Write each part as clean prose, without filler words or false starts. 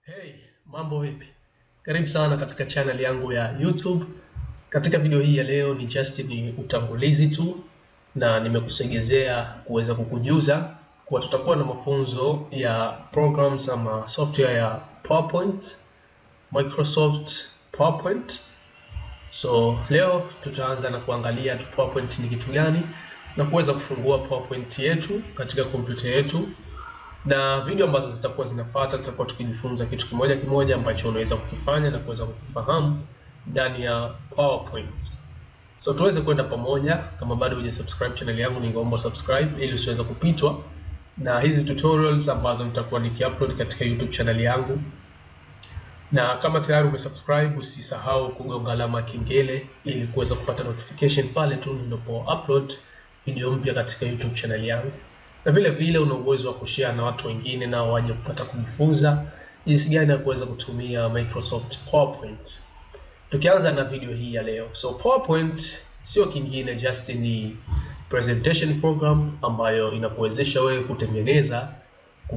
Hey, mambo vipi? Karibu sana katika channel yangu ya YouTube. Katika video hii ya leo ni utangulizi tu, na nimekusogezea kuweza kukujuza kwa tutakuwa na mafunzo ya programs ama software ya PowerPoint, Microsoft PowerPoint. So leo tutaanza na kuangalia PowerPoint ni kitu gani na kuweza kufungua PowerPoint yetu katika kompyuta yetu. Na video ambazo zitakuwa zinafuata tutakuwa tukijifunza kitu kimoja ambacho unaweza kukifanya na kuweza kukifahamu ndani ya PowerPoint. So tuweze kwenda pamoja. Kama bado hujasubscribe channel yangu, ningeomba subscribe ili usiweze kupitwa na hizi tutorials ambazo nitakuwa nikiupload katika YouTube channel yangu. Na kama tayari umesubscribe, usisahau kugonga alama kengele ili kuweza kupata notification pale tu ninapo upload video mpya katika YouTube channel yangu. Na vile vile una uwezo wa kushare na watu wengine na waje kupata kujifunza jinsi gani ya kuweza kutumia Microsoft PowerPoint. Tukianza na video hii ya leo. So PowerPoint sio kingine, just ni presentation program ambayo inakuwezesha wewe kutengeneza,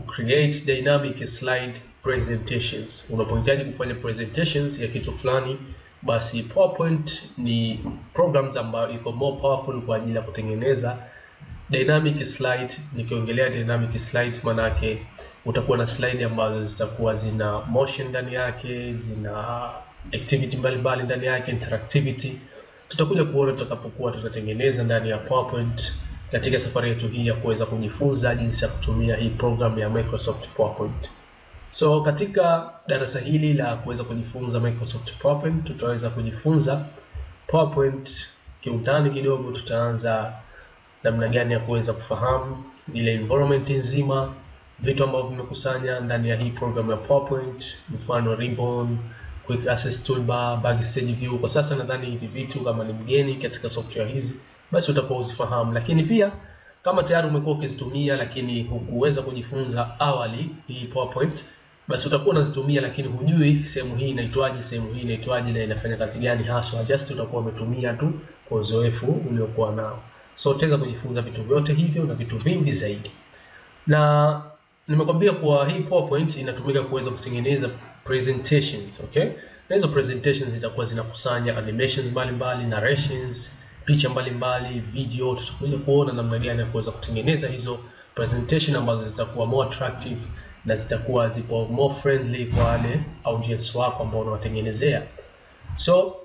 create dynamic slide presentations. Unapohitaji kufanya presentations ya kitu fulani, basi PowerPoint ni programs ambayo iko more powerful kwa ajili ya kutengeneza dynamic slide. Nikiongelea dynamic slide, manake utakuwa na slide ambazo zitakuwa zina motion ndani yake, zina activity mbalimbali ndani yake, interactivity. Tutakuja kuona tutakapokuwa tutatengeneza ndani ya PowerPoint katika safari yetu hii ya kuweza kujifunza jinsi ya kutumia hii program ya Microsoft PowerPoint. So katika darasa hili la kuweza kujifunza Microsoft PowerPoint, tutaweza kujifunza PowerPoint kiundani kidogo. Tutaanza namna gani ya kuweza kufahamu ile environment nzima, vitu ambavyo vimekusanya ndani ya hii program ya PowerPoint, mfano ribbon, quick access toolbar, backstage view. Kwa sasa nadhani hivi vitu kama ni mgeni katika software hizi, basi utakuwa uzifahamu. Lakini pia kama tayari umekuwa ukizitumia lakini hukuweza kujifunza awali hii PowerPoint, basi utakuwa unazitumia lakini hujui sehemu hii inaitwaje, sehemu hii inaitwaje na inafanya kazi gani haswa. Just utakuwa umetumia tu kwa uzoefu uliokuwa nao. So utaweza kujifunza vitu vyote hivyo na vitu vingi zaidi. Na nimekwambia kwa hii PowerPoint inatumika kuweza kutengeneza presentations, okay? Na hizo presentations zitakuwa zinakusanya animations mbalimbali, narrations, picha mbalimbali, video. Tutakuja kuona namna gani ya kuweza kutengeneza hizo presentation ambazo zitakuwa more attractive na zitakuwa zipo more friendly kwa wale audience wako ambao unawatengenezea. So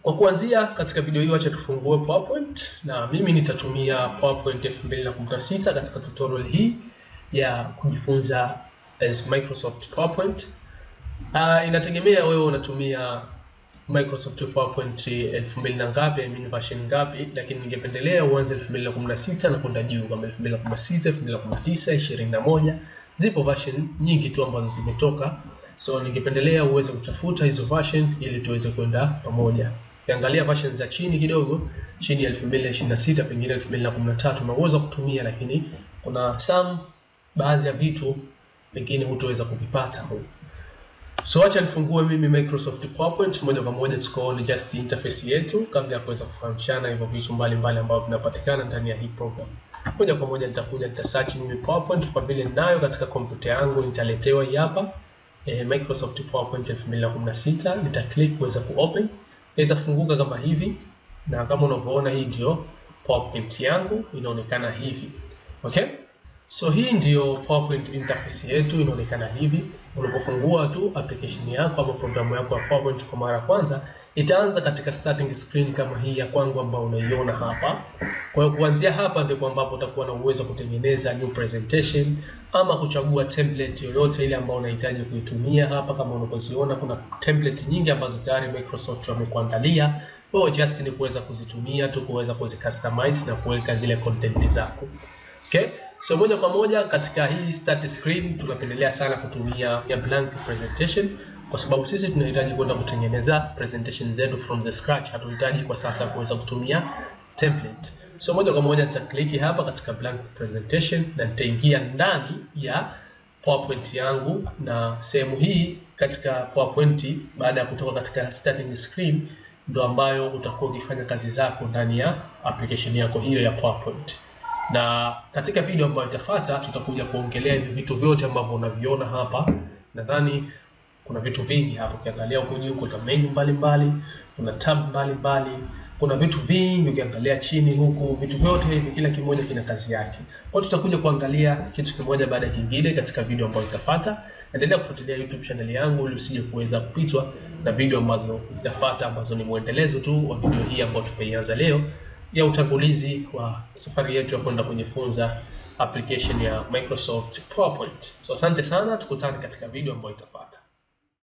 kwa kuanzia katika video hii, acha tufungue PowerPoint, na mimi nitatumia PowerPoint 2016 katika tutorial hii ya kujifunza Microsoft PowerPoint. Inategemea wewe unatumia Microsoft PowerPoint 2000 na ngapi, version ngapi, lakini ningependelea uanze 2016 na kwenda juu, kama 2016, 2019, 21. Zipo version nyingi tu ambazo zimetoka. So ningependelea uweze kutafuta hizo version ili tuweze kwenda pamoja. Ukiangalia version za chini kidogo, chini ya 2026, pengine 2013 unaweza kutumia, lakini kuna baadhi ya vitu pengine hutaweza kuvipata huko. So acha nifungue mimi Microsoft PowerPoint moja kwa moja tukaone just interface yetu kabla ya kuweza kufahamishana hivyo vitu mbalimbali ambavyo vinapatikana ndani ya hii program. Moja kwa moja nita search mimi PowerPoint kwa vile ninayo katika kompyuta yangu, nitaletewa hii hapa Microsoft PowerPoint 2016. Nita click kuweza kuopen. Itafunguka kama hivi, na kama unavyoona hii ndio PowerPoint yangu inaonekana hivi. Okay? So hii ndio PowerPoint interface yetu inaonekana hivi. Unapofungua tu application yako ama programu yako ya PowerPoint kwa mara kwanza, itaanza katika starting screen kama hii ya kwangu ambayo unaiona hapa. Kwa hiyo kuanzia hapa ndipo ambapo utakuwa na uwezo wa kutengeneza new presentation ama kuchagua template yoyote ile ambayo unahitaji kuitumia hapa. Kama unavyoziona kuna template nyingi ambazo tayari Microsoft wamekuandalia. Wewe just ni kuweza kuzitumia tu, kuweza kuzicustomize na kuweka zile content zako. Okay? So moja kwa moja katika hii start screen tunapendelea sana kutumia ya blank presentation kwa sababu sisi tunahitaji kwenda kutengeneza presentation zetu from the scratch. Hatuhitaji kwa sasa kuweza kutumia template. So moja kwa moja nitaklik hapa katika blank presentation na nitaingia ndani ya PowerPoint yangu, na sehemu hii katika PowerPoint baada ya kutoka katika starting screen ndio ambayo utakuwa ukifanya kazi zako ndani ya application yako hiyo ya PowerPoint. Na katika video ambayo itafuata tutakuja kuongelea hivi vitu vyote ambavyo unaviona hapa. Nadhani Kuna vitu vingi hapo, ukiangalia huko juu kuna menu mbalimbali, kuna tab mbalimbali, kuna vitu vingi. Ukiangalia chini huku, vitu vyote hivi kila kimoja kina kazi yake. Kwa hiyo tutakuja kuangalia kitu kimoja baada ya kingine katika video ambayo itafuata. Endelea kufuatilia YouTube channel yangu ili usije kuweza kupitwa na video ambazo zitafuata, ambazo ni muendelezo tu wa video hii ambayo tumeianza leo ya utangulizi wa safari yetu ya kwenda kujifunza application ya Microsoft PowerPoint. So asante sana, tukutane katika video ambayo itafuata.